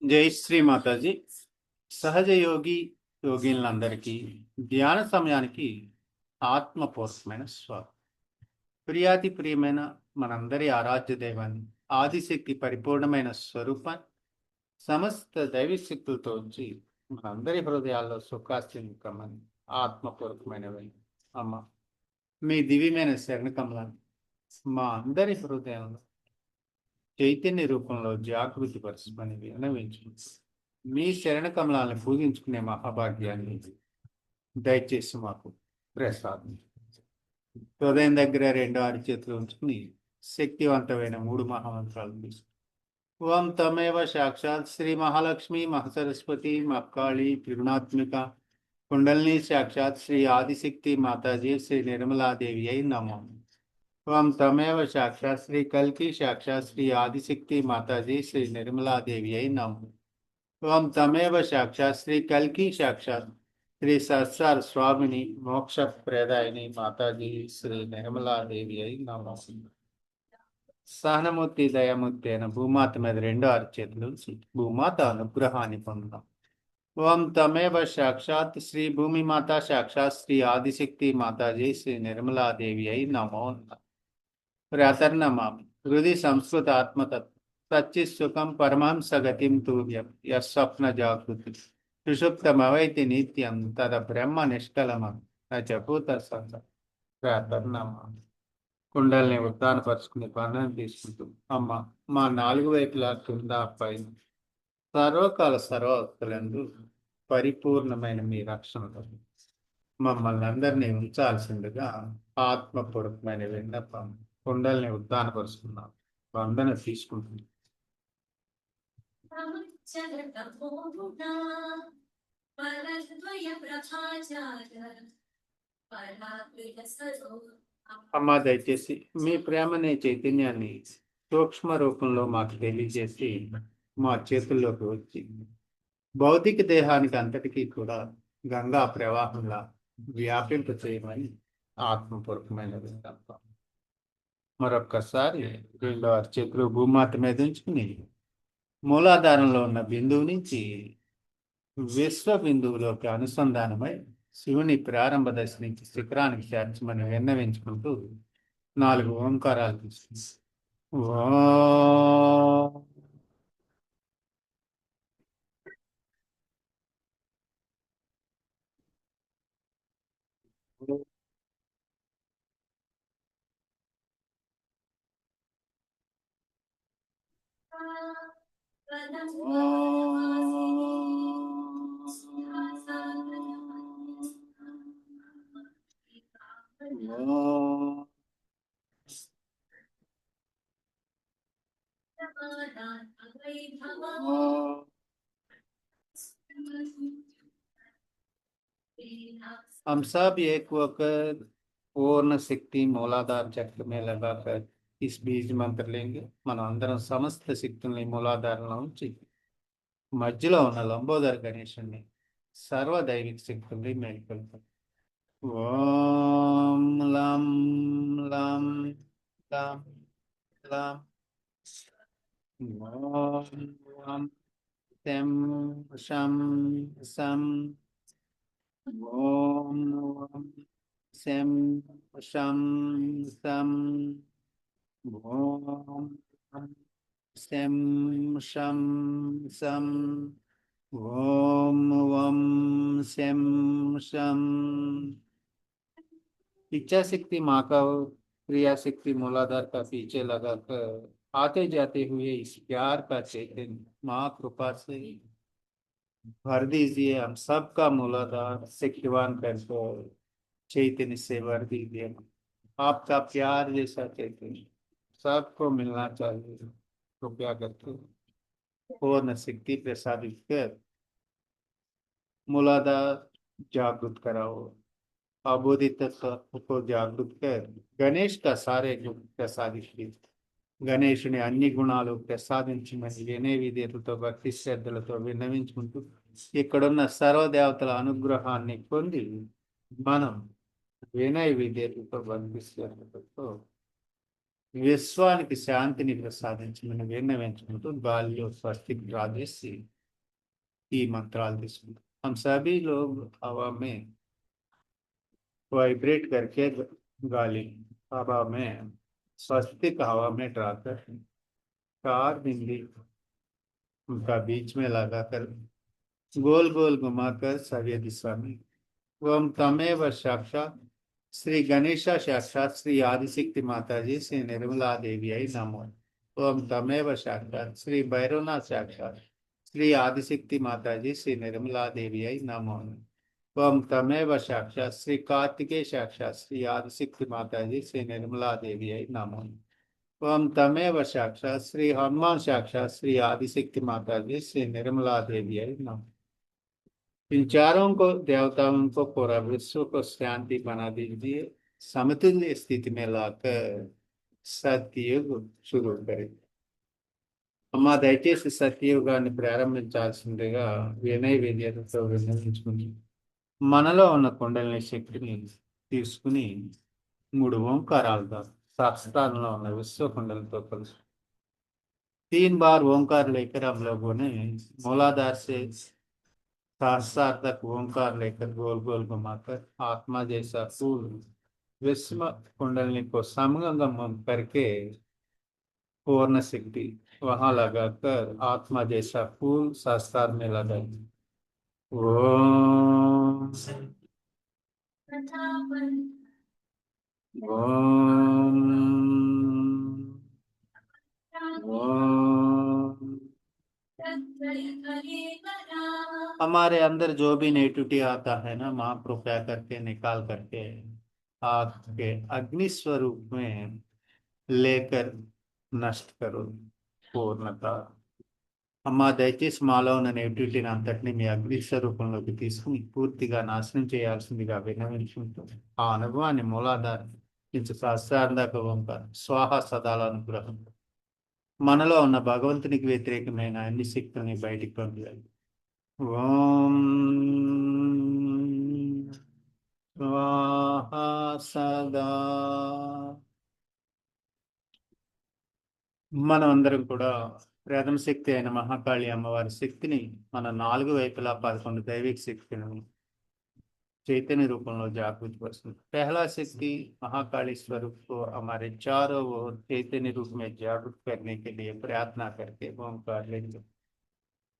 జై శ్రీ మాతాజీ. సహజ యోగి యోగినులందరికీ ధ్యాన సమయానికి ఆత్మపూర్వకమైన స్వాగతం. ప్రియాతి ప్రియమైన మనందరి ఆరాధ్య దైవాన్ని, ఆదిశక్తి పరిపూర్ణమైన స్వరూపాన్ని సమస్త దైవశక్తులతో వచ్చి మనందరి హృదయాల్లో సుఖాస్తిని కమ్మని ఆత్మపూర్వకమైనవి అమ్మ, మీ దివ్యమైన శరణ కమలాన్ని మా అందరి హృదయంలో చైతన్య రూపంలో జాగృతి పరచమని విన్నవించు. మీ శరణ కమలాలను పూజించుకునే మహాభాగ్యాన్ని దయచేసి మాకు ప్రసాదం. హృదయం దగ్గర 2 అరచేతులు ఉంచుకుని శక్తివంతమైన 3 మహామంత్రాలు తీసుకు. ఓం తమేవ సాక్షాత్ శ్రీ మహాలక్ష్మి మహాసరస్వతి మక్కాళి త్రిగుణాత్మిక కుండలిని సాక్షాత్ శ్రీ ఆదిశక్తి మాతాజీ శ్రీ నిర్మలాదేవి అయి నమో. ఓం తమేవ సాక్షాత్ శ్రీ కల్కి సాక్షాత్ శ్రీ ఆదిశక్తి మాతాజీ శ్రీ నిర్మలాదేవి అయి నమో. ఓం తమేవ సాక్షాత్ శ్రీ కల్కి సాక్షాత్ శ్రీ సత్సార స్వామిని మోక్ష ప్రదాయిని మాతాజీ శ్రీ నిర్మలాదేవి అయి నమో. సహనమూర్తి దయామూర్తి అయిన భూమాత మీద 2 అరచేతులు భూమాత అనుగ్రహాన్ని పొందాం. ఓం తమేవ సాక్షాత్ శ్రీ భూమి మాత సాక్షాత్ శ్రీ ఆదిశక్తి మాతాజీ శ్రీ నిర్మలాదేవి అయి నమో. ప్రాతర్నమామి హృది సంస్కృత ఆత్మతత్వ సచ్చి సుఖం పరమాంస గతిం తూర్యం యస్వప్న జాగృతి సుషుప్తమవైతి నిత్యం తద బ్రహ్మ నిష్కలమం నూత సత. ప్రాతర్నమామి. కుండల్ని ఉత్తానపరుచుకుని పనులను తీసుకుంటూ అమ్మ, మా 4 వైపులా కింద పైన సర్వకాల సర్వోత్తలందు పరిపూర్ణమైన మీ రక్షణతో మమ్మల్ని అందరినీ ఉంచాల్సిందిగా ఆత్మపూర్వకమైన విన్నపం. కుండల్ని ఉత్తానపరుచుకున్నాం, వందన తీసుకుంటుంది. అమ్మా, దయచేసి మీ ప్రేమనే చైతన్యాన్ని సూక్ష్మ రూపంలో మాకు తెలియజేసి మా చేతుల్లోకి వచ్చి భౌతిక దేహానికి అంతటికీ కూడా గంగా ప్రవాహంలా వ్యాపింప చేయమని ఆత్మపూర్వకమైన విన్నపం. మరొక్కసారి 2 అరచేతులు భూమాత మీద ఉంచుకుని మూలాధారంలో ఉన్న బిందువు నుంచి విశ్వ బిందువులోకి అనుసంధానమై శివుని ప్రారంభ దశ నుంచి శిఖరానికి చేర్చమని విన్నవించుకుంటూ 4 ఓంకారాలు తీసుకుంది. हम सब एक वक्त पूर्ण शक्ति मूलाधार चक्र में लगाकर इस बीज मंत्र लेंगे. మనం అందరం సమస్త శక్తుల్ని మూలాధారంలో ఉంచి మధ్యలో ఉన్న లంబోదర గణేశుని సర్వదైవిక శక్తుల్ని మేల్కొల్పాం. ఓం లం లం లం లం ఓం వం తం శం సం ఓం వం శం శం సం ఓం శం శం సం ఓం వం శం శం. इच्छा शक्ति माँ का क्रिया शक्ति मूलाधार का पीछे लगाकर आते जाते हुए इस प्यार का चैतन्य माँ कृपा से भर दीजिए. हम सबका मूलाधार शक्तिवान करके चैतन्य से भर दीजिए. आपका प्यार जैसा चैतन्य सबको मिलना चाहिए. कृपया करके पूर्ण शक्ति प्रसादित कर मूलाधार जागृत कराओ। अबोधि तत्व को जागृत कर గణేష్ का सारे जो ప్రసాదించి గణేషుని అన్ని గుణాలు ప్రసాదించమని వినయ విధేయతలతో భక్తి శ్రద్ధలతో విన్నవించుకుంటూ ఇక్కడున్న సర్వదేవతల అనుగ్రహాన్ని పొంది మనం వినయ విధేయతలతో భక్తి శ్రద్ధలతో విశ్వానికి శాంతిని ప్రసాదించమని విన్నవించుకుంటూ గాలిలో స్వస్తి ప్రార్థిసి ఈ మంత్రాలు తీసుకుంటాం। हम सभी लोग हवा में वाइब्रेट करके गाली हवा में स्वस्तिक हवा में डालकर 4 बिंदी उनका बीच में लगाकर गोल गोल घुमाकर सभी दिशा में ओम तमेव साक्षात श्री गणेशा साक्षात श्री आदिशक्ति माता जी श्री निर्मला देवी आई नमो। ओम तमेव साक्षात श्री भैरवनाथ साक्षात श्री आदिशक्ति माता जी श्री निर्मला देवी आई नमो। ओम तमेव साक्षात श्री कार्तिकेय साक्षात श्री आदिशक्ति माता जी श्री निर्मला देवी आई नमो। ओम तमेव साक्षात श्री हनुमान साक्षात श्री आदिशक्ति माता जी श्री निर्मला देवी आई नमो। इन चारों को देवताओं को पूरा विश्व को शांति बना दीजिए। समतुल्य स्थिति में लाकर सतयुग शुरू करें। అమ్మా దయచేసి సత్యయుగాన్ని ప్రారంభించాల్సిందిగా వినయ విధేయతతో విన్నవించుకుని మనలో ఉన్న కుండలిని శక్తిని తీసుకుని 3 ఓంకారాలతో సహస్రాలలో ఉన్న విశ్వ కుండలతో కలిసి 3 बार ओंकार लेकर हम लोगों ने मूलाधार से सहस्रार तक ओंकार लेकर गोल गोल घुमाकर आत्मा जैसा फूल विश्व कुंडलिनी को समगम करके पूर्ण शक्ति वहां लगाकर आत्मा जैसा फूल सहस्रार में लगाए। ओम ओम ओम। हमारे अंदर जो भी नेगेटिविटी आता है ना माँ कृपया करके निकाल करके आपके अग्नि स्वरूप में लेकर नष्ट करो పూర్ణత। అమ్మా దయచేసి మాలో ఉన్న నెగిటివిటీని అంతటిని మీ అగ్ని స్వరూపంలోకి తీసుకుని పూర్తిగా నాశనం చేయాల్సిందిగా విన్నవించుకుంటూ ఆ అనుభవాన్ని మూలాధారం నుంచి సహస్రార్థక ఓంకారం స్వాహ సదాల అనుగ్రహం మనలో ఉన్న భగవంతునికి వ్యతిరేకమైన అన్ని శక్తుల్ని బయటికి పంపించాలి। ఓం స్వాహ సదా। మనం అందరం కూడా ప్రథమ శక్తి అయిన మహాకాళి అమ్మవారి శక్తిని మన 4 వైపులా 11 दैविक శక్తులను चैतन्य रूपంలో जागृतపరుస్తుంది। पहला शक्ति महाकाली स्वरूप को हमारे चारों ओर चैतन्य रूप में जागृत करने के लिए प्रार्थना करके ओंकार लेंगे।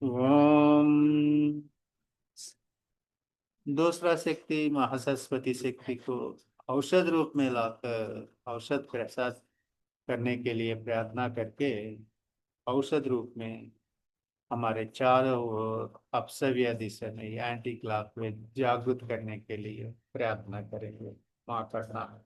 ओम। दूसरा शक्ति महासरस्वती शक्ति को औषध रूप में लाकर औषध प्रसाद करने के लिए प्रार्थना करके औषध रूप में हमारे चारों ओर अपसव्य दिशा में एंटी क्लॉक में जागृत करने के लिए प्रार्थना करेंगे। वहां करना है।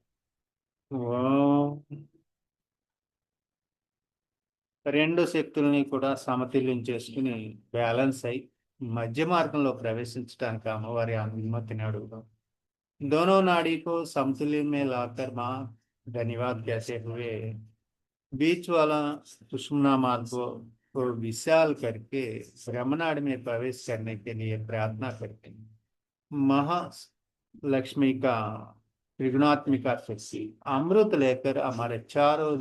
రెండు శక్తుల్ని కూడా సమతుల్యం చేసుకుని బ్యాలెన్స్ అయి మధ్య మార్గంలో ప్రవేశించడానికి అమ్మవారి అనుమతిని అడుగుదాం। दोनों नाड़ी को समतुल्य में लाकर माँ धन्यवाद कहते हुए बीच वाला सुषुम्ना मार्ग को विशाल करके ब्रह्मनाड़ में प्रवेश करने के लिए प्रार्थना करते हैं। महालक्ष्मी का त्रिगुणात्मिका शक्ति अमृत लेकर हमारे चारों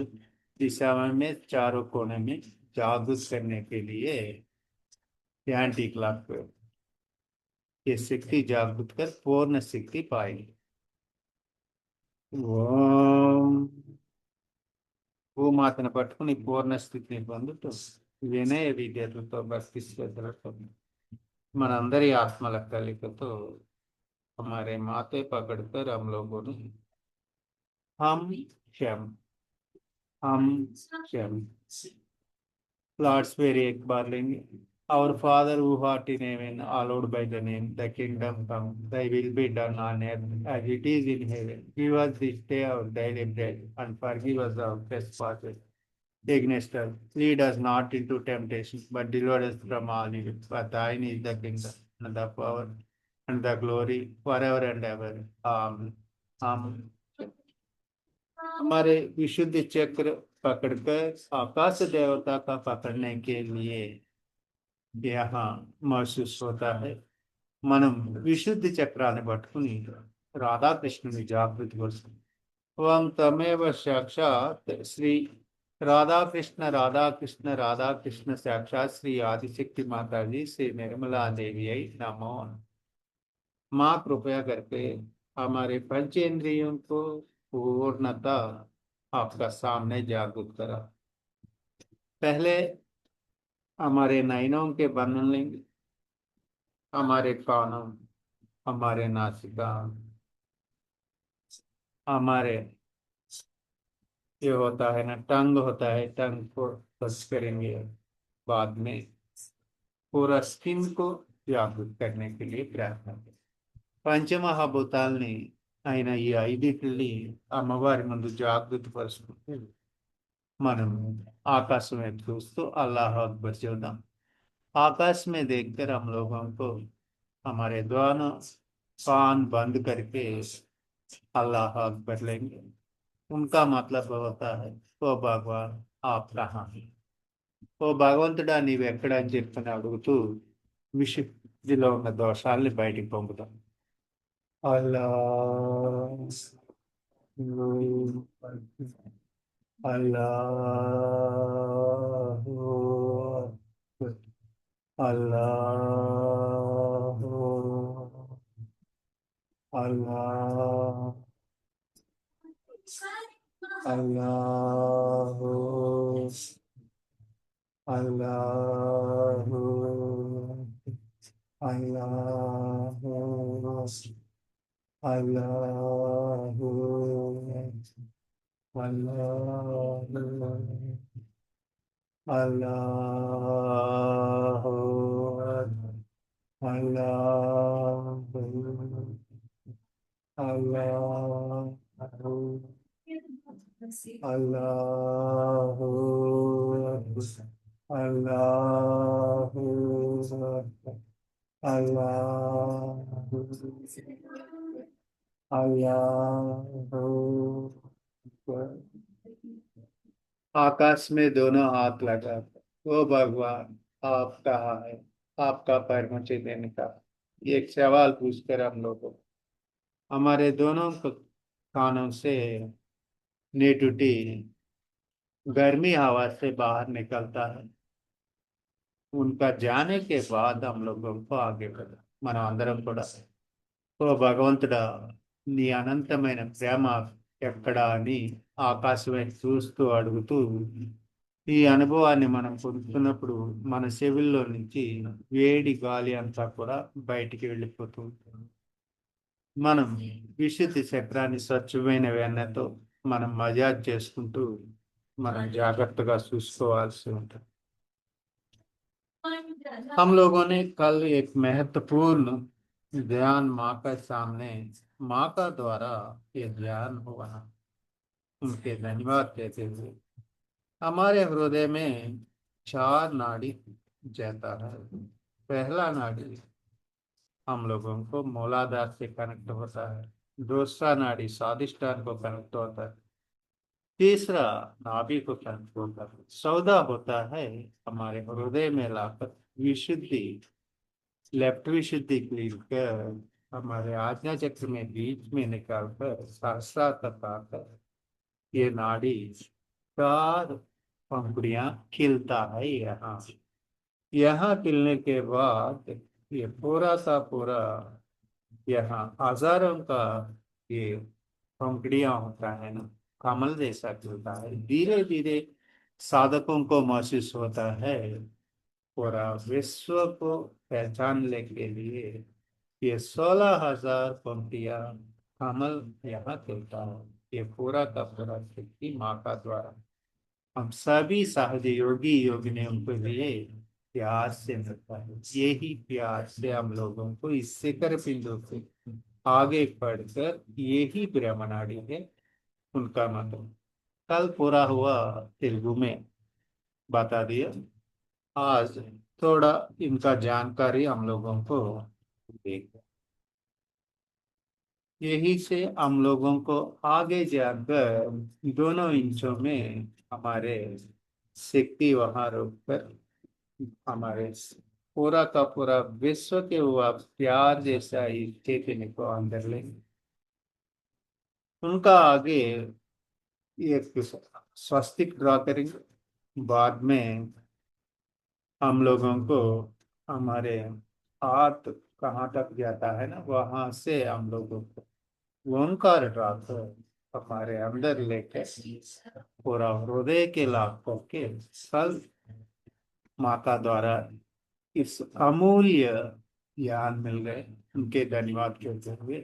दिशाओं में चारों कोने में जागृत करने के लिए एंटी क्लॉक ये शक्ति जागृत कर पूर्ण शक्ति पाएगी। ओम। భూమాతను పట్టుకుని పూర్ణ స్థితిని పొందుతూ వినయ విధేయతలతో భక్తి శ్రద్ధలతో మనందరి ఆత్మల కలయికతో हमारे माथे पकड़कर हम लोगों ने हम क्षम लॉर्ड्स प्रेयर एक बार लेंगे। Our Father who art in heaven, hallowed by the name, the kingdom come, thy will be done on earth as it is in heaven. Give us this day our daily bread and forgive us our trespasses against us. Lead us not into temptation, but deliver us from all evil. For thine is the kingdom, and the power, and the glory, forever and ever. Amen. Amen. हमारे विशुद्ध चक्र पकड़कर आकाश देवता का पकड़ने के लिए यहाँ महसूस होता है మనం విశుద్ధి చక్రాన్ని పట్టుకుని రాధాకృష్ణుని జాగృతి కోసం ఓం తమేవ సాక్షాత్ శ్రీ రాధాకృష్ణ రాధాకృష్ణ राधाकृष्ण साक्षात श्री आदिशक्ति माता जी श्री निर्मला देवी आई नमो। माँ कृपया करके हमारे पंचेंद्रियों को पूर्णता आपका सामने जागृत करा। पहले हमारे नयनों के बंधन लेंगे, हमारे कानों, हमारे नासिका, हमारे ये होता है ना टंग होता है, टंग को बस करेंगे। बाद में पूरा स्किन को जागृत करने के लिए प्रयत्न करें। పంచమహాభూతాల్ని అయిన ఈ ఐదింటిని అమ్మవారి ముందు జాగృతి పరుచుకుంటూ మనం आकाश में చూస్తూ अल्लाह अकबर चौदह आकाश में देखकर हम लोगों को हमारे दोनों कान बंद करके अल्लाह अकबर लेंगे। उनका मतलब होता है ओ भगवान आप कहाँ हैं, ఓ భగవంతుడా నీవెక్కడ అని చెప్పని అడుగుతూ విశుద్ధిలో ఉన్న దోషాల్ని బయటికి పంపుతాం। అల్లా అల్లా అల్లా అల్లా అల్లాహు అల్లాహు అల్లాహు అల్లాహు అల్లాహు అల్లాహు అల్లాహు అల్లాహు అల్లాహు అల్లాహు అల్లాహు। आकाश में दोनों हाथ लगा वो भगवान आप कहाँ है, आपका पैर मुझे देने का एक सवाल पूछकर हम लोगों हमारे दोनों कानों से नेटुटी गर्मी हवा से बाहर निकलता है। उनका जाने के बाद हम लोगों को आगे बढ़ा మనం అందరం కూడా ఓ భగవంతుడా నీ అనంతమైన ప్రేమ ఎక్కడా అని ఆకాశమే చూస్తూ అడుగుతూ ఈ అనుభవాన్ని మనం పొందుతున్నప్పుడు మన చెవుల్లో నుంచి వేడి గాలి అంతా కూడా బయటికి వెళ్ళిపోతూ ఉంటుంది। మనం విశుద్ధి చక్రాన్ని స్వచ్ఛమైన వెన్నతో మనం మజాజ్ చేసుకుంటూ మనం జాగ్రత్తగా చూసుకోవాల్సి ఉంటుంది। हम लोगों ने कल एक महत्वपूर्ण ध्यान माँ के सामने माँ का द्वारा ये ध्यान हुआ, उनके धन्यवाद देते हुए हमारे हृदय में 4 नाड़ी जाता है। पहला नाड़ी हम लोगों को मूलाधार से कनेक्ट होता है, दूसरा नाड़ी स्वादिष्ठान को कनेक्ट होता है, तीसरा नाभि को कनेक्ट होता है, चौथा होता है हमारे हृदय में लाकर विशुद्धि लेफ्ट विशुद्धि क्लीन कर हमारे आज्ञा चक्र में बीच में निकालकर सहस्रा तक आकर ये नाड़ी 4 पंखुड़ियां खिलता है। यहाँ खिलने के बाद ये पूरा का पूरा यहाँ हजारों का ये पंखुड़ियां होता है ना, कमल जैसा खिलता है। धीरे धीरे साधकों को महसूस होता है पूरा विश्व को पहचानने के लिए ये 16,000 पंक्तियां कमल यहाँ खिलता है। ये पूरा का पूरा शक्ति माँ का द्वारा हम सभी सहयोगी योगिनियों के लिए प्यार से मिलता है। यही प्यार से हम लोगों को इस शिखर बिंदु से आगे बढ़कर यही ब्रह्मनाड़ी है उनका मतलब कल पूरा हुआ तेलुगु में बता दिया। आज थोड़ा इनका जानकारी हम लोगों को देगा, यही से हम लोगों को आगे जाकर दोनों इंचों में हमारे शक्ति वहां रोककर हमारे पूरा का पूरा विश्व के हुआ प्यार जैसा ही चैतन्य को अंदर लेंगे। उनका आगे एक स्वस्तिक ड्रा करेंगे। बाद में हम लोगों को हमारे हाथ कहाँ तक जाता है ना, वहां से हम लोगों को ओंकार ड्रा कर हमारे अंदर लेके पूरा हृदय के लाभ करके कल माता द्वारा इस अमूल्य ज्ञान मिल गए, उनके धन्यवाद करते हुए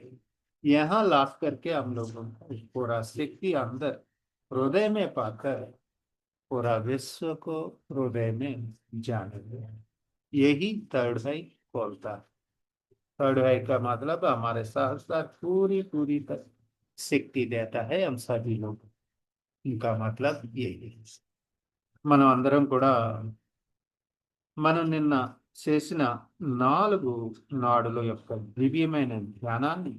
यहाँ लाभ करके हम लोगों को पूरा शक्ति अंदर हृदय में पाकर पूरा विश्व को हृदय में जानेंगे। यही थर्ड आई बोलता है। थर्ड आई का मतलब हमारे सहस्त्र पूरी पूरी तरह शक्ति देता है हम सभी लोग। इनका मतलब यही है। మనం అందరం కూడా మనం నిన్న చేసిన 4 నాడుల యొక్క దివ్యమైన ధ్యానాన్ని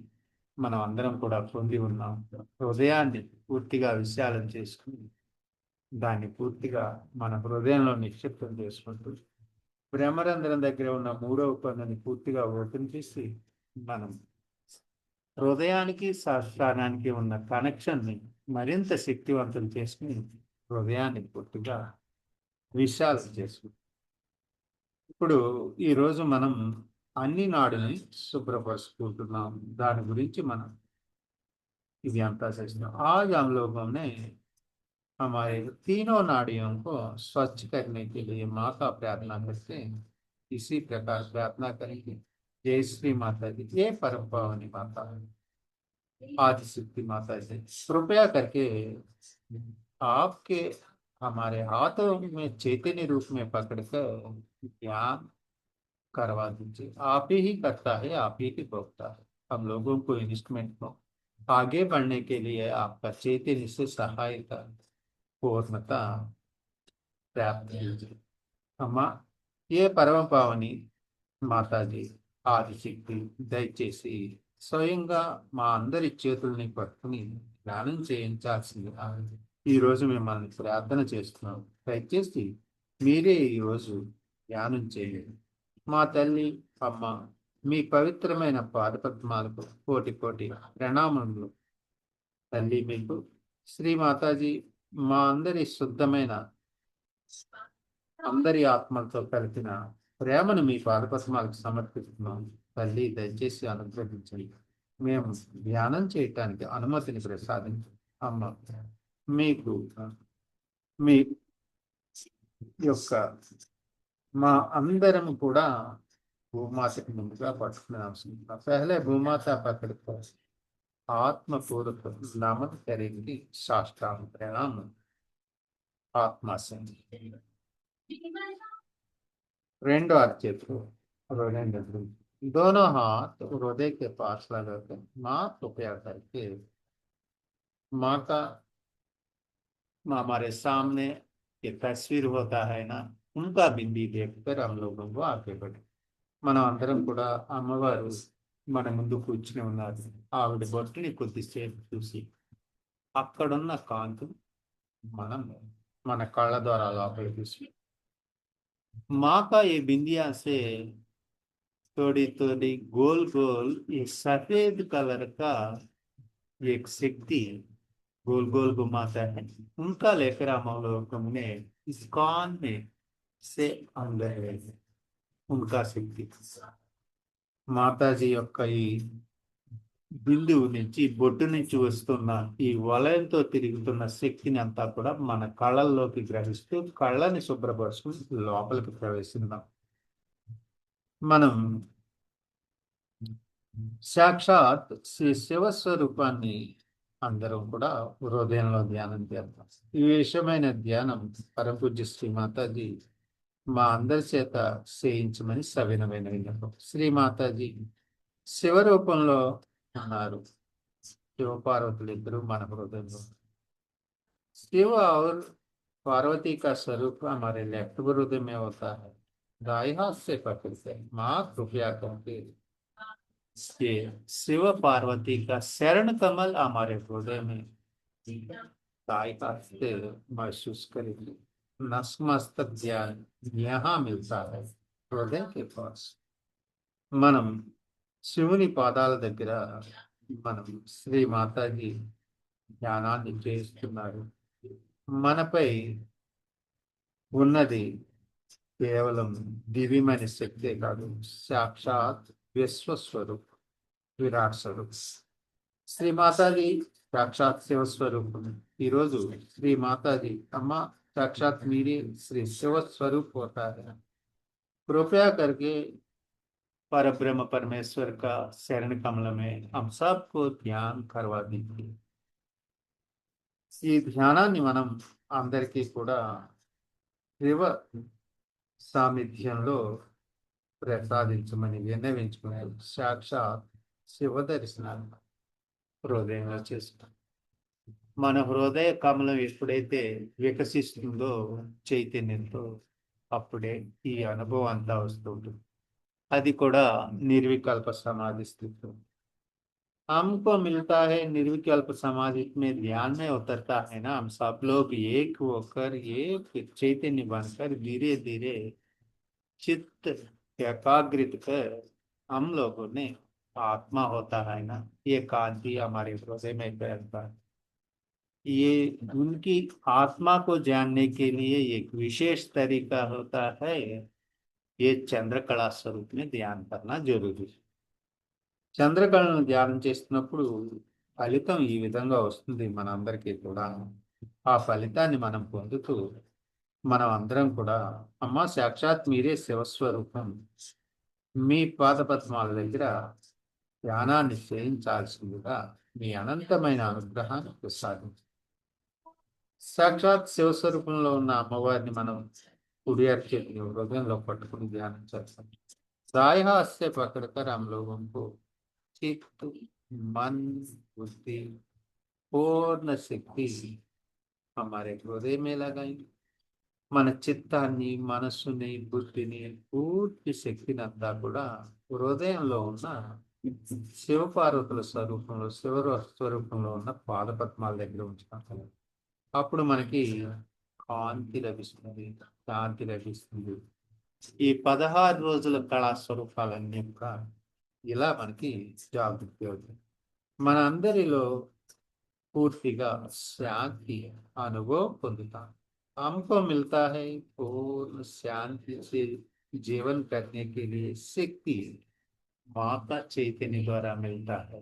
మనం అందరం కూడా పొంది ఉన్నాం। హృదయాన్ని పూర్తిగా విశాలం చేసుకుని దాన్ని పూర్తిగా మన హృదయంలో నిక్షిప్తం చేసుకుంటూ బ్రహ్మరంధ్రం దగ్గర ఉన్న 3వ పన్నుని పూర్తిగా ఓపెన్ చేసి మనం హృదయానికి సహస్రానికి ఉన్న కనెక్షన్ని మరింత శక్తివంతం చేసుకుని హృదయాన్ని పూర్తిగా విశాలం చేసుకుంటాం। ఇప్పుడు ఈరోజు మనం అన్ని నాడుని శుభ్రపరుచుకుంటున్నాం, దాని గురించి మనం ఇది అంతా చేస్తున్నాం। आज हम लोगों ने हमारे तीनों नाड़ियों को स्वच्छ करने के लिए माँ का प्रार्थना करते हैं। इसी प्रकार प्रार्थना करेंगे। जय श्री माता जी। ये परम पावनी माता है आदि शक्ति माता जी, कृपया करके आपके हमारे हाथों में चैतन्य रूप में पकड़कर ध्यान करवा दीजिए। आप ही करता है, आप ही भोगता है। हम लोगों को इंस्ट्रूमेंट को आगे बढ़ने के लिए आपका चैतन्य से सहायता पूर्णता प्राप्त कीजिए। अम्मा, ये परम पावनी మాతాజీ ఆదిశక్తి దయచేసి స్వయంగా మా అందరి చేతుల్ని పట్టుకుని ధ్యానం చేయించాల్సిందిగా ఈరోజు మిమ్మల్ని ప్రార్థన చేస్తున్నాం। దయచేసి మీరే ఈరోజు ధ్యానం చేయండి। మా తల్లి అమ్మ, మీ పవిత్రమైన పాదపద్మాలకు కోటి కోటి ప్రణామములు తల్లి। మీకు శ్రీ మాతాజీ మా అందరి శుద్ధమైన అందరి ఆత్మలతో కలిపిన ప్రేమను మీ పాదపద్మాలకు సమర్పిస్తున్నాం తల్లి। దయచేసి అనుగ్రహించండి, మేము ధ్యానం చేయటానికి అనుమతిని ప్రసాదించండి। అమ్మ, మీకు మీ యొక్క మా అందరం కూడా భూమాతకి ముందుగా పట్టుకునే అవసరం। పహలే భూమాత పక్కడితో ఆత్మపూర్వక నమన కरेंगे, साष्टांग प्रणाम आत्मा से। రెండు అరచేతులు हृदय में, दोनों हाथ हृदय के पास लगाकर माँ को प्यार करके माँ का हमारे सामने ये तस्वीर होता है ना, उनका बिंदी देखकर हम लोगों को आगे बढ़े। మనం అందరం కూడా అమ్మవారు మన ముందు కూర్చుని ఉన్నారు, ఆవిడ బొట్టుని కొద్దిసేపు చూసి అక్కడున్న కాంతి మనం మన కళ్ళ ద్వారా లోపల చూసి माँ का ये बिंदिया से थोड़ी थोड़ी गोल गोल एक सफेद कलर का एक शक्ति गोल गोल घुमाता है, उनका लेकर हम लोग हमने इस कान में से अंदर है उनका शक्ति। మాతాజీ యొక్క ఈ బిందువు నుంచి బొట్టు నుంచి వస్తున్న ఈ వలయంతో తిరుగుతున్న శక్తిని అంతా కూడా మన కళ్ళల్లోకి గ్రహిస్తూ కళ్ళని శుభ్రపరుచుకుని లోపలికి ప్రవేశిద్దాం। మనం సాక్షాత్ శ్రీ శివస్వరూపాన్ని అందరం కూడా హృదయంలో ధ్యానం చేద్దాం। ఈ విషయమైన ధ్యానం పరమపూజ్య శ్రీ మాతాజీ మా అందరి చేత చేయించమని సవినమైన విన్నపం। శ్రీ మాతాజీ శివరూపంలో ఉన్నారు, శివ పార్వతులు ఇద్దరు మన హృదయంలో। शिव और पार्वती का स्वरूप हमारे लेफ्ट हृदय में होता है। दाएं हाथ से पकड़ते माँ कृपया करके ये शिव पार्वती का शरण कमल हमारे हृदय में दाएं हाथ से महसूस करेंगे। नतमस्तक ध्यान यहाँ मिलता है हृदय के पास। మనం శివుని పాదాల దగ్గర మనం శ్రీ మాతాజీ ధ్యానాన్ని చేస్తున్నారు. మనపై ఉన్నది కేవలం దివ్యమైన శక్తే కాదు, సాక్షాత్ విశ్వస్వరూప్ విరాట్ స్వరూప్ శ్రీ మాతాజీ సాక్షాత్ శివస్వరూపం. ఈరోజు శ్రీ మాతాజీ అమ్మ साक्षात मेरे श्री शिव स्वरूप होता है। कृपया करके पर ब्रह्म परमेश्वर का शरण कमल में हम सबको ध्यान करवा दीजिए। ఈ ధ్యానాన్ని మనం అందరికీ కూడా శివ సాన్నిధ్యంలో ప్రసాదించమని విన్నవించుకున్నారు. సాక్షాత్ శివ దర్శనాన్ని హృదయంలో చేసుకుంటాం. మన హృదయ కమలం ఎప్పుడైతే వికసిస్తుందో చైతన్యంతో అప్పుడే ఈ అనుభవం అంతా వస్తుంటుంది. అది కూడా निर्विकल्प समाधि स्थिति हमको मिलता है। निर्विकल्प समाधि में ध्यान में उतरता है ना, हम सब लोग एक होकर एक चैतन्य बनकर धीरे धीरे चित्त एकाग्रित कर हम लोगों ने आत्मा होता है ना, ये कांति हमारे हृदय में फैलता है। ये उनकी आत्मा को जानने के लिए एक विशेष तरीका होता है। ये చంద్రకళా స్వరూప్ में ध्यान करना जरूरी है। చంద్రకళను ధ్యానం చేస్తున్నప్పుడు ఫలితం ఈ విధంగా వస్తుంది మనందరికీ కూడా. ఆ ఫలితాన్ని మనం పొందుతూ మనం అందరం కూడా అమ్మ సాక్షాత్ మీరే శివస్వరూపం, మీ పాదపద్మాల దగ్గర ధ్యానాన్ని చేయించాల్సిందిగా మీ అనంతమైన అనుగ్రహాన్ని ప్రసాదించండి. సాక్షాత్ శివస్వరూపంలో ఉన్న అమ్మవారిని మనం कुड़ी చేతిని హృదయంలో పట్టుకుని ధ్యానం చేస్తాం. दाएं हाथ से पकड़कर हम लोगों को चित्त मन बुद्धि पूर्ण शक्ति हमारे हृदय में लगाएंगे. మన చిత్తాన్ని మనస్సుని బుద్ధిని పూర్తి శక్తిని అంతా కూడా హృదయంలో ఉన్న శివపార్వతుల స్వరూపంలో శివ స్వరూపంలో ఉన్న పాదపద్మాల దగ్గర ఉంచుతాం. అప్పుడు మనకి కాంతి లభిస్తుంది, శాంతి లభిస్తుంది. ఈ 16 రోజుల కళా స్వరూపాలన్నీ కూడా ఇలా మనకి జాగృతి అవుతాయి. మన అందరిలో పూర్తిగా శాంతి అనుభవం పొందుతాం. हमको मिलता है पूर्ण शांति से जीवन करने के लिए शक्ति माँ का चैतन्य द्वारा मिलता है।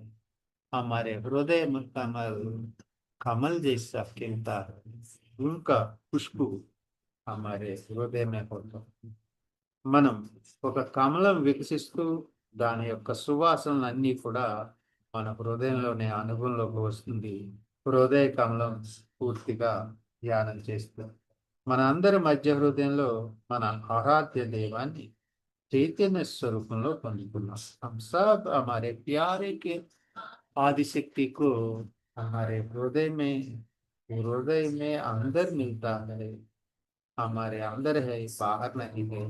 हमारे हृदय में कमल कमल जैसा खिलता है, उनका खुशबू हमारे हृदय में होता है. మనం ఒక కమలం వికసిస్తూ దాని యొక్క సువాసనలన్నీ కూడా మన హృదయంలోనే అనుభవంలోకి వస్తుంది. హృదయ కమలం పూర్తిగా ధ్యానం చేస్తూ మన అందరి మధ్య హృదయంలో మన ఆరాధ్య దైవాన్ని चैतन्य स्वरूप పొందుకున్నాం. हम सब हमारे प्यारे के आदिशक्ति को हमारे हृदय में अंदर मिलता है. हमारे अंदर है, बाहर नहीं है,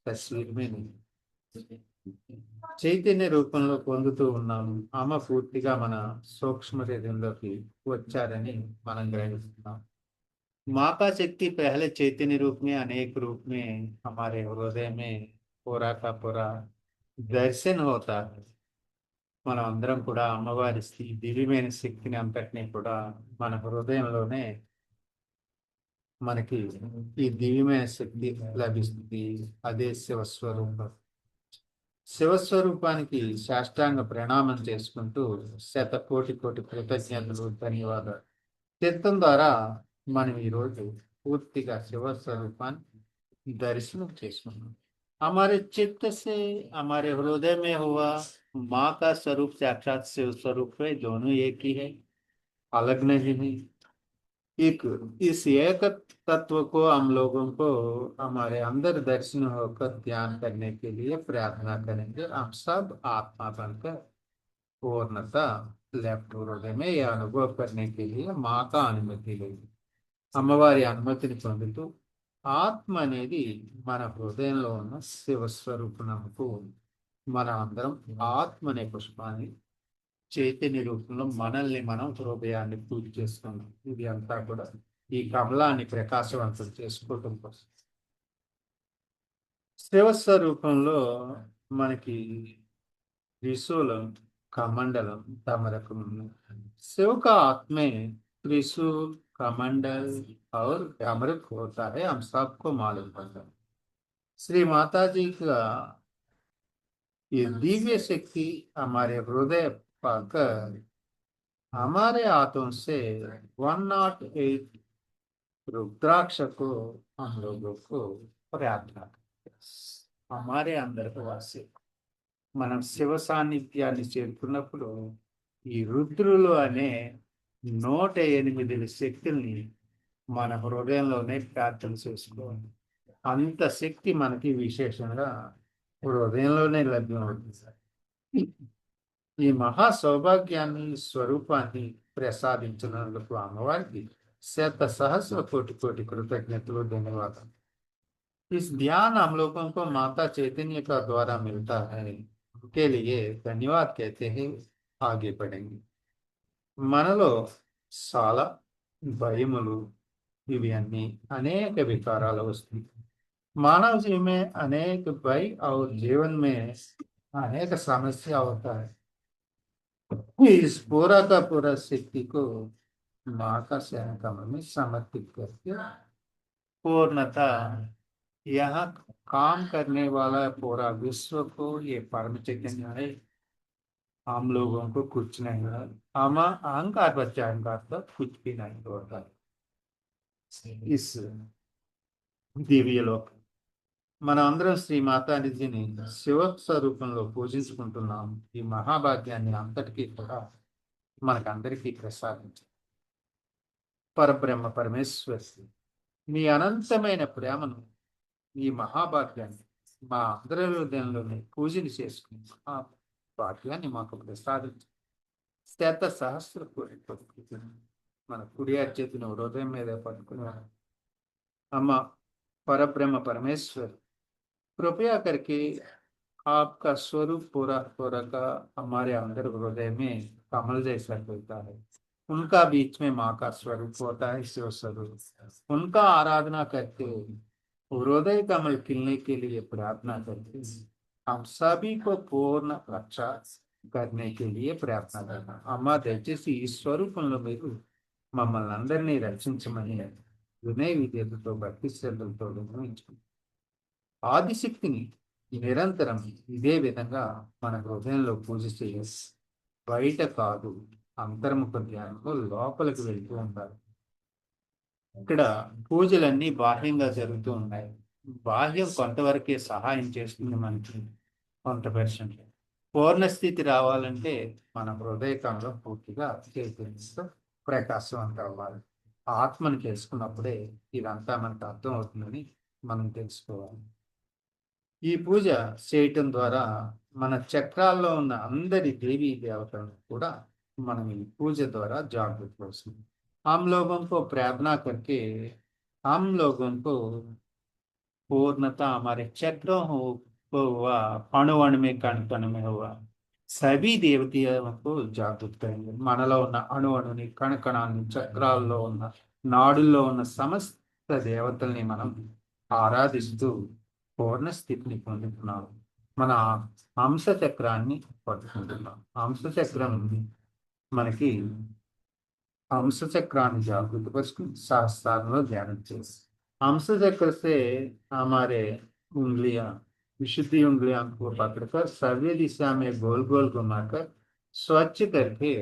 तस्वीर में नहीं. చైతన్య రూపంలో పొందుతూ ఉన్నాము. అమ్మ పూర్తిగా మన సూక్ష్మ హృదయంలోకి వచ్చారని మనం గ్రహిస్తున్నాం. माँ का शक्ति पहले चैतन्य रूप में अनेक रूप में हमारे हृदय में पूरा का पूरा दर्शन होता है. మనం అందరం కూడా అమ్మవారి దివ్యమైన శక్తిని అంతటినీ కూడా మన హృదయంలోనే మనకి ఈ దివ్యమైన శక్తి లభిస్తుంది. అదే శివస్వరూపం. శివస్వరూపానికి సాష్టాంగ ప్రణామం చేసుకుంటూ కోటి కృతజ్ఞతలు, ధన్యవాదాలు. చిత్తం ద్వారా మనం ఈరోజు పూర్తిగా శివస్వరూపాన్ని దర్శనం చేసుకున్నాం. हमारे चित्त से हमारे हृदय में हुआ माँ का स्वरूप साक्षात शिव स्वरूप है. दोनों एक ही है, अलग नहीं है. एक इस एक तत्व को हम लोगों को हमारे अंदर दर्शन होकर ध्यान करने के लिए प्रार्थना करेंगे. हम सब आत्मा बनकर पूर्णता लेफ्ट हृदय में यह अनुभव करने के लिए माँ का अनुमति लेंगे. అమ్మవారి అనుమతిని పొందుతూ ఆత్మ అనేది మన హృదయంలో ఉన్న శివస్వరూపునకు మనం అందరం ఆత్మ అనే పుష్పాన్ని చైతన్య రూపంలో మనల్ని మనం హృదయాన్ని పూజ చేసుకున్నాం. ఇది అంతా కూడా ఈ కమలాన్ని ప్రకాశవంతం చేసుకోవటం కోసం. శివస్వరూపంలో మనకి त्रिशूलम कमंडलम तमरकम शिव का आत्मा में त्रिशूल कमंडल और अमृत होता है, हम सबको मालूम पड़ता है। श्री माता जी का ये दिव्य शक्ति हमारे हृदय पाकर हमारे हाथों से 108 रुद्राक्ष को हम लोगों को प्रार्थना करते हैं। हमारे अंदर को वासे మనం శివ సాన్నిధ్యాన్ని చేరుకున్నప్పుడు ఈ రుద్రులు అనే 108 శక్తుల్ని మన హృదయంలోనే ప్రార్థన చేసుకోవాలి. అంత శక్తి మనకి విశేషంగా హృదయంలోనే లభ్యమవుతుంది. ఈ మహా సౌభాగ్యాన్ని స్వరూపాన్ని ప్రసాదించినందుకు అమ్మవారికి శత సహస్ర కోటి కోటి కృతజ్ఞతలు, ధన్యవాదాలు। इस ध्यान हम लोगों को माता चैतन्य का द्वारा मिलता है, उनके लिए धन्यवाद कहते हैं। आगे बढ़ेंगे। మనలో చాలా భయములు ఇవి అన్ని అనేక వికారాలు వస్తాయి। मानव जीवन में अनेक भय और जीवन में अनेक समस्या होता है। इस पूरा का पूरा शक्ति को माँ का शरण कमल में समर्पित करके पूर्णता यहाँ काम करने वाला पूरा विश्व को ये परम चैतन्य है। हम लोगों को कुछ नहीं है, हम अहंकार बच्चा अहंकार तो कुछ भी नहीं होता। इस दिव्य लोक మన అందరం శ్రీ మాతానిధిని శివ స్వరూపంలో పూజించుకుంటున్నాం। ఈ మహాభాగ్యాన్ని అంతటికీ కూడా మనకందరికీ ప్రసాదించి పరబ్రహ్మ పరమేశ్వరి మీ అనంతమైన ప్రేమను, ఈ మహాభాగ్యాన్ని మా అందరి హృదయంలోనే పూజలు చేసుకుని ఆ భాగ్యాన్ని మాకు ప్రసాదించి శత సహస్ర కోటి మన కుడి చేతిని హృదయం మీద పట్టుకుని అమ్మ परब्रह्म परमेश्वर कृपया करके आपका स्वरूप पूरा पूरा का हमारे अंदर हृदय में कमल जैसा होता है। उनका बीच में माँ का स्वरूप होता है, शिव स्वरूप। उनका आराधना करते हृदय कमल खिलने के लिए प्रार्थना करते हम सभी को पूर्ण रक्षा करने के लिए प्रार्थना करना। अम्मा दयచేసి ఈ స్వరూపంలో మీరు మమ్మల్ని అందరినీ రక్షించమని వినయ విధేయతతో భక్తి శ్రద్ధలతో నిర్వహించుకుంది। ఆదిశక్తిని నిరంతరం ఇదే విధంగా మన హృదయంలో పూజ చేయాలి। బయట కాదు, అంతర్ముఖ ధ్యానంలో లోపలికి వెళ్తూ ఉండాలి। ఇక్కడ పూజలన్నీ బాహ్యంగా జరుగుతూ ఉన్నాయి। బాహ్యం కొంతవరకే సహాయం చేస్తుంది మనకి, కొంత పర్సెంట్। పూర్ణస్థితి రావాలంటే మన హృదయకంలో పూర్తిగా చైతన్యంతో ప్రకాశవంతం అవ్వాలి। ఆత్మను తెలుసుకున్నప్పుడే ఇదంతా మనకు అర్థం అవుతుందని మనం తెలుసుకోవాలి। ఈ పూజ చేయటం ద్వారా మన చక్రాల్లో ఉన్న అందరి దేవీ దేవతలను కూడా మనం ఈ పూజ ద్వారా జాగృతి వస్తుంది। हम लोगों को प्रार्थना करके हम लोगों को पूर्णता हमारे चक्रों को हुआ, अणु अणु में कण कण में हुआ सभी देवताओं को జాగృతి కरेंगे। మనలో ఉన్న అణు అణుని, కణ కణాన్ని, చక్రాల్లో ఉన్న, నాడుల్లో ఉన్న సమస్త దేవతల్ని మనం ఆరాధిస్తూ పూర్ణ స్థితిని పొందుతున్నాం। మన హంస చక్రాన్ని పట్టుకుంటున్నాం। హంస చక్రం మనకి हंस चक्राన్ని जागृत परुచుకుని सहस्त्रार ध्यान చేసి हंस चक्र से हमारे उंगलियां, विशुद्धि उंगलियां को पकड़कर सर्वे दिशा में गोल गोल घुमाकर स्वच्छ करके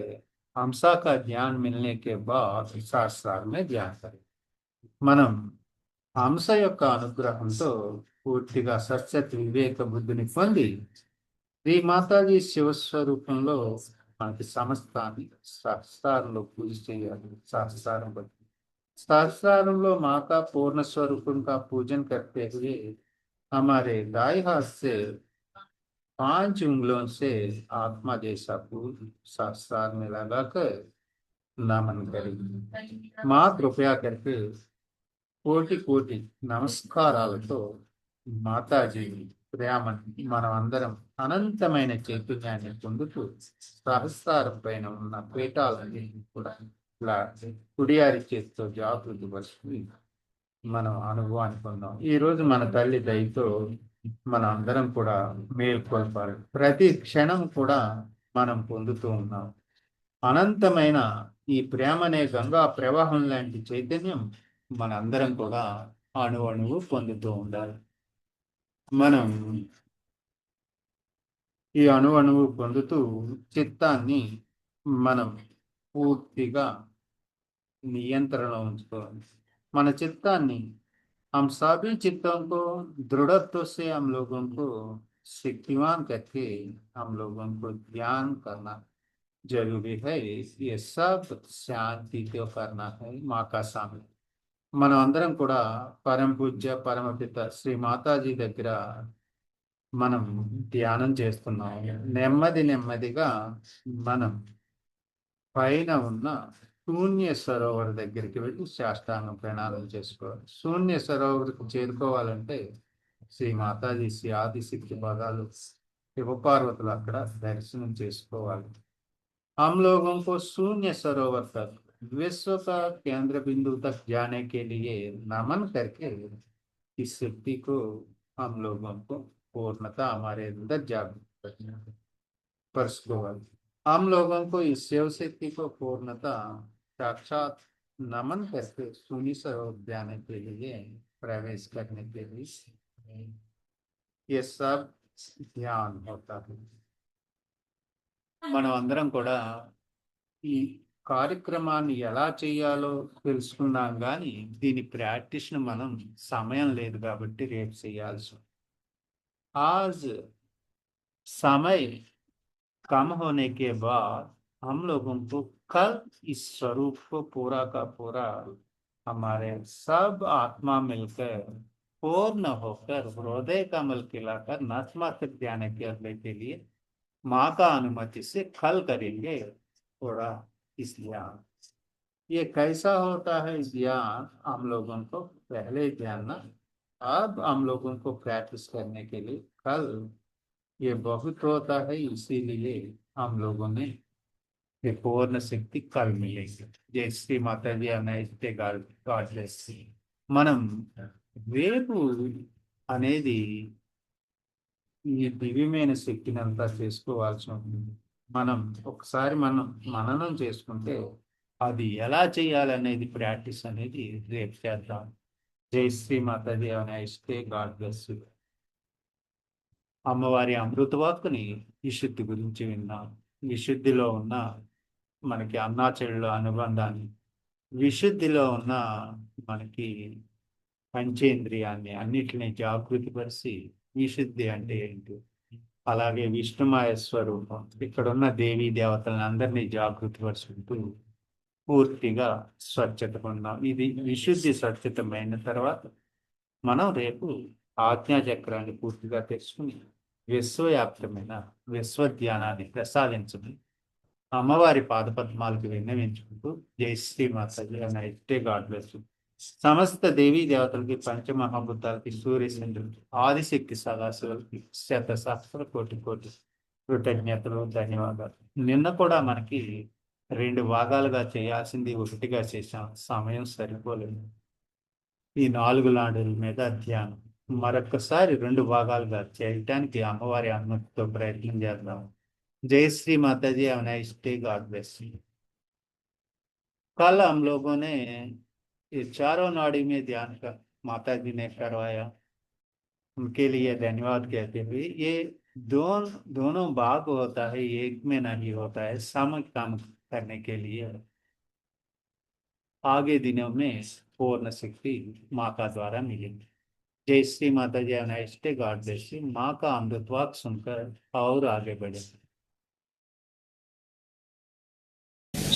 हंसा का ध्यान मिलने के बाद सहस्त्रार में ध्यान करें। మనం హంస యొక్క అనుగ్రహంతో పూర్తిగా సత్సత్ వివేక బుద్ధిని పొంది శ్రీ మాతాజీ శివస్వరూపంలో మనకి సమస్తాన్ని సహస్రారంలో పూజ చేయాలి। सहस्त्रारों पर सहस्त्रारों माता पूर्ण स्वरूप का पूजन करते हुए हमारे दाएं हाथ से 5 उंगलियों से आत्मा जैसा फूल सहस्त्रार में लगाकर नमन करें। माँ कृपया करके కోటి కోటి నమస్కారాలతో మాతాజీ ప్రేమని మనం అందరం అనంతమైన చైతన్యాన్ని పొందుతూ సహస్రారం పైన ఉన్న పీఠాలన్నీ కూడా ఇలా కుడియారి చేతితో జాగృతి పరుచుకుని మనం అనుభవాన్ని పొందాం. ఈ రోజు మన తల్లి దయతో మన అందరం కూడా మేల్కొల్పాలి. ప్రతి క్షణం కూడా మనం పొందుతూ ఉన్నాం. అనంతమైన ఈ ప్రేమ అనే గంగా ప్రవాహం లాంటి చైతన్యం మన అందరం కూడా అణువణువు పొందుతూ ఉండాలి. మనం ఈ అణువణువు పొందుతూ చిత్తాన్ని మనం పూర్తిగా నియంత్రణలో ఉంచుకోవాలి. మన చిత్తాన్ని हम सभी चित्तों को दृढ़त्व से हम लोगों को शक्तिवान करके हम लोगों को ध्यान करना जरूरी है. ये सब शांति को करना है माँ का सामने. మనం అందరం కూడా పరమ పూజ్య పరమపిత శ్రీ మాతాజీ దగ్గర మనం ధ్యానం చేస్తున్నాం. నెమ్మది నెమ్మదిగా మనం పైన ఉన్న శూన్య సరోవర్ దగ్గరికి వెళ్ళి శాస్త్రాంగ ప్రణాళం చేసుకోవాలి. శూన్య సరోవరికి చేరుకోవాలంటే శ్రీ మాతాజీ శ్రీ ఆదిశక్తి పదాలు శివపార్వతులు అక్కడ దర్శనం చేసుకోవాలి. हम लोगों को शून्य सरोवर तक विश्व का केंद्र बिंदु तक जाने के लिए नमन करके इस शक्ति को हम लोगों को पूर्णता हमारे अंदर जागृत परस्कोవాలి. हम लोगों को इस शिव शक्ति को पूर्णता साक्षात नमन करके शून्य सरोवर जाने के लिए प्रवेश करने के लिए ये सब ध्यान होता है. మనం అందరం కూడా ఈ కార్యక్రమాన్ని ఎలా చేయాలో తెలుసుకున్నాం, కానీ దీని ప్రాక్టీస్ను మనం సమయం లేదు కాబట్టి రేపు చేయాల్సి. आज समय कम होने के बाद हम लोगों को कल इस स्वरूप को पूरा का पूरा हमारे सब आत्मा मिलकर पूर्ण होकर हृदय कमल खिलाकर नतमस्तक ध्यान करने के लिए माँ का अनुमति से कल करेंगे थोड़ा इस ध्यान. ये कैसा होता है ध्यान हम लोगों को पहले जानना. अब हम लोगों को प्रैक्टिस करने के लिए कल ये बहुत होता है, इसीलिए हम लोगों ने ये पूर्ण शक्ति कल मिलेगी. जय श्री माता जी अनैते गाड्लेस. మనం రేపు అనేది ఈ దివ్యమైన శక్తిని అంతా చేసుకోవాల్సి ఉంటుంది. మనం ఒకసారి మనం మననం చేసుకుంటే అది ఎలా చేయాలనేది ప్రాక్టీస్ అనేది రేపు చేద్దాం. జై శ్రీ మాతాజీ అనే గాడ్ బ్లెస్ యు. అమ్మవారి అమృతవాక్కుని విశుద్ధి గురించి విన్నాం. విశుద్ధిలో ఉన్న మనకి అన్నాచెడుల అనుబంధాన్ని, విశుద్ధిలో ఉన్న మనకి పంచేంద్రియాన్ని అన్నిటిని జాగృతి పరిచి విశుద్ధి అంటే ఏంటి, అలాగే విష్ణుమాయ స్వరూపం ఇక్కడ ఉన్న దేవీ దేవతలను అందరినీ జాగృతి పరుచుకుంటూ పూర్తిగా స్వచ్ఛత పొందాం. ఇది విశుద్ధి స్వచ్ఛతమైన తర్వాత మనం రేపు ఆజ్ఞాచక్రాన్ని పూర్తిగా తెలుసుకుని విశ్వవ్యాప్తమైన విశ్వధ్యానాన్ని ప్రసాదించమని అమ్మవారి పాదపద్మాలకు విన్నవించుకుంటూ జై శ్రీ మాతాజీ అనే గాడ్ బ్లెస్ యు. సమస్త దేవీ దేవతలకి, పంచమహాభూతాలకి, సూర్యచంద్రులకి, ఆదిశక్తి సదాశివులకి శత సహస్ర కోటి కోటి కృతజ్ఞతలు, ధన్యవాదాలు. నిన్న కూడా మనకి 2 భాగాలుగా చేయాల్సింది ఒకటిగా చేశాం, సమయం సరిపోలేదు. ఈ 4 నాడుల మీద ధ్యానం మరొకసారి 2 భాగాలుగా చేయటానికి అమ్మవారి అనుమతితో ప్రయత్నం చేద్దాం. जय श्री माता जी अवनाइस्टे गॉड ब्लेस यू. कल हम लोगों ने ये चारों नाड़ी में ध्यान का माता जी ने करवाया, उनके लिए धन्यवाद कहते हुए ये दोनों भाग होता है, एक में नहीं होता है. सामूहिक काम करने के लिए आगे दिनों में पूर्ण शक्ति माँ का द्वारा मिलेगी. जय श्री माता जी अवनाइस्टे गॉड ब्लेस यू. माँ का अमृतवाक सुनकर और आगे बढ़े.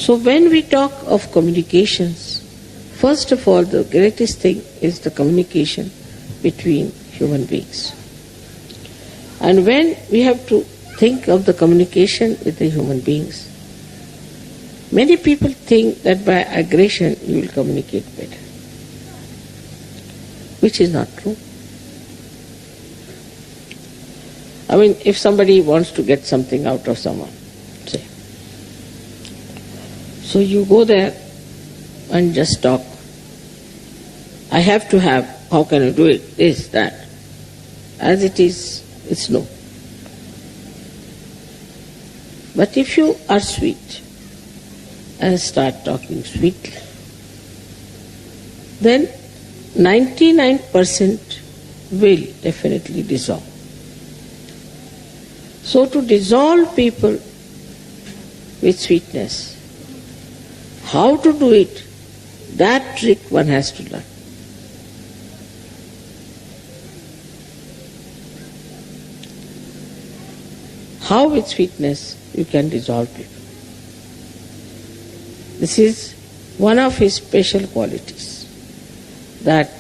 So when we talk of communications, first of all, the greatest thing is the communication between human beings. And when we have to think of the communication with the human beings, Many people think that by aggression you will communicate better, which is not true. I mean, if somebody wants to get something out of someone, say, so you go there and just talk. I have to have, how can you do it? This, that. As it is, it's no. But if you are sweet and start talking sweetly, then 99% will definitely dissolve. So to dissolve people with sweetness, how to do it, that trick one has to learn. How with sweetness you can dissolve people. This is one of his special qualities, that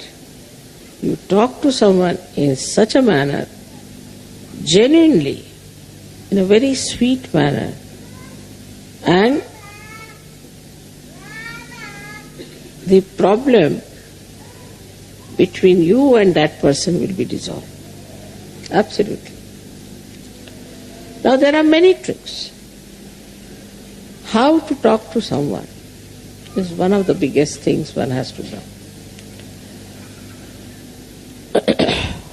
you talk to someone in such a manner, genuinely, in a very sweet manner, and the problem between you and that person will be dissolved. Absolutely. Now there are many tricks. How to talk to someone is one of the biggest things one has to learn.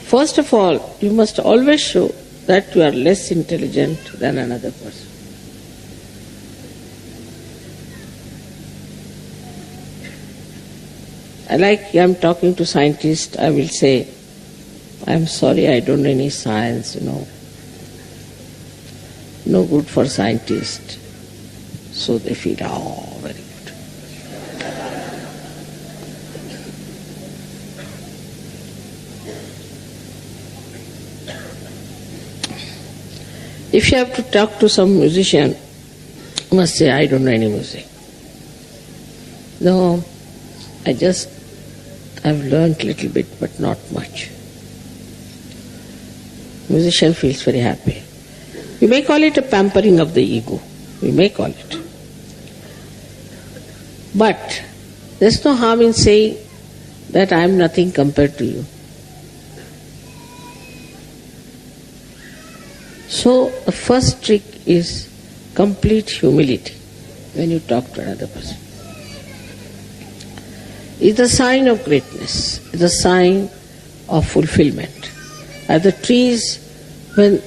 First of all, you must always show that you are less intelligent than another person. Like I am talking to scientists, I will say, I am sorry, I don't know any science, no good for scientists. So they feel, oh, very good. If you have to talk to some musician, you must say, I don't know any music. No, I've learned a little bit, but not much. Musician feels very happy. You may call it a pampering of the ego. We may call it. But there's no harm in saying that I am nothing compared to you. So the first trick is complete humility when you talk to another person. It's a sign of greatness. It's a sign of fulfillment. As the trees, when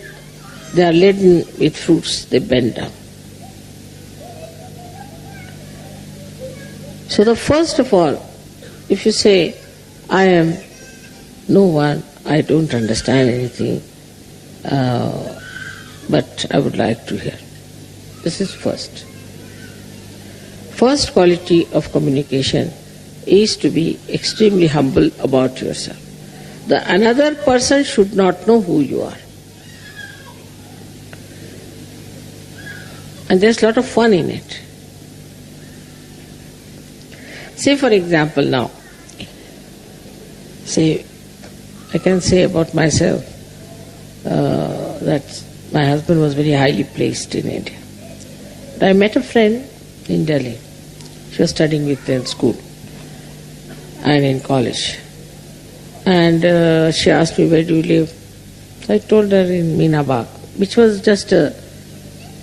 they are laden with fruits, they bend down. So the first of all, if you say, I am no one, I don't understand anything, but I would like to hear. This is first. First quality of communication is to be extremely humble about yourself. The another person should not know who you are. And there's a lot of fun in it. Say for example now, I can say about myself that my husband was very highly placed in India. But I met a friend in Delhi. She was studying with me in school and in college. And she asked me, where do you live? So I told her in Meena Bagh, which was just a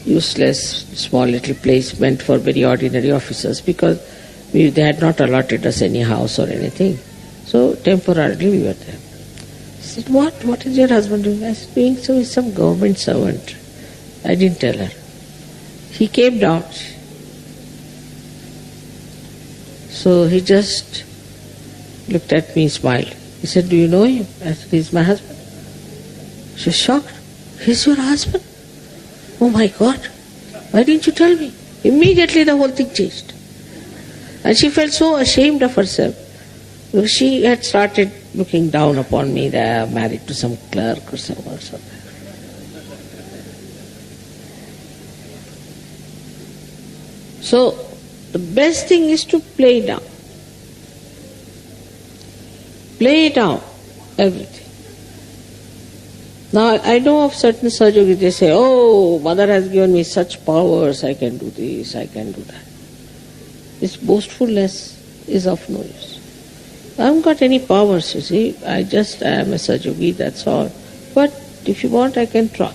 useless, small little place meant for very ordinary officers, because they had not allotted us any house or anything. So temporarily we were there. She said, what is your husband doing? I said, doing so with some government servant. I didn't tell her. He came down. So he just looked at me, smiled. He said, do you know him? I said, he's my husband. She was shocked. He's your husband? Oh my God, why didn't you tell me? Immediately the whole thing changed. And she felt so ashamed of herself. She had started looking down upon me that I married to some clerk or someone or something. So the best thing is to play down. Play down everything. Now I know of certain surgeries, they say, oh, mother has given me such powers, I can do this, I can do that. This boastfulness is of no use. I haven't got any powers, you see. I am a Sajogi, that's all. But if you want, I can try.